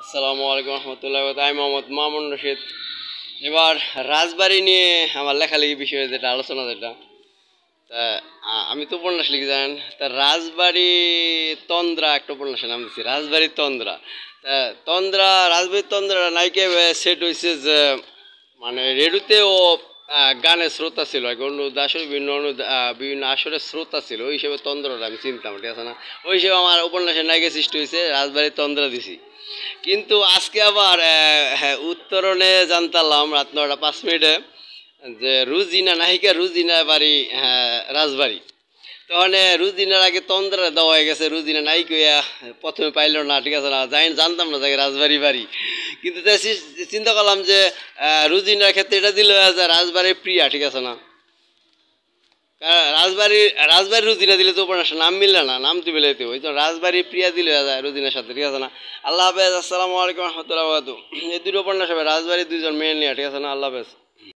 আসসালামু আলাইকুম রহমতুল্লাহ। আমি মোহাম্মদ মামুন রশিদ। এবার রাজবাড়ি নিয়ে আমার লেখালেখি বিষয়ে যেটা আলোচনা তা আমি তো উপন্যাস লিখি জানেন। তা রাজবাড়ি তন্দ্রা একটা উপন্যাসের নাম দিচ্ছি, রাজবাড়ি তন্দ্রা। তা রাজবাড়ি তন্দ্রা নায়িকা সেট হয়েছে যে মানে রেডিওতে ও গানের শ্রোতা ছিল আর কি, আসলে বিভিন্ন আসরের শ্রোতা ছিল, ওই হিসেবে তন্দ্রটা আমি চিনতাম, ঠিক আছে না? ওই হিসেবে আমার উপন্যাসের নায়িকা সৃষ্টি হয়েছে, রাজবাড়ি তন্দ্রা দিছি। কিন্তু আজকে আবার হ্যাঁ, উত্তরণে জানতাম রাত 9:05 যে রুজিনা নায়িকা রুজিনা বাড়ি, হ্যাঁ, রাজবাড়ি। তখন রুজিনার আগে তন্দ্রা দেওয়া হয়ে গেছে, রুজিনা নায়িকা প্রথমে পাইল না, ঠিক আছে না? জানতাম না যে রাজবাড়ি বাড়ি। কিন্তু তাই চিন্তা করলাম যে রুজিনার ক্ষেত্রে এটা দিল যে রাজবাড়ির প্রিয়া, ঠিক আছে না? রাজবাড়ি রাজবাড়ি রুজিনা দিলে তো উপন্যাসের নাম মিললে না, নাম তো মিলাইতে ওই তো রাজবাড়ি প্রিয়া দিলে রুজিনার সাথে, ঠিক আছে না? আল্লাহ হাফেজ, আসসালামু আলাইকুম রহমতুল্লাহ। এই দুটো উপন্যাস হবে রাজবাড়ির দুইজন মেয়ে নিয়ে, ঠিক আছে না? আল্লাহ হাফেজ।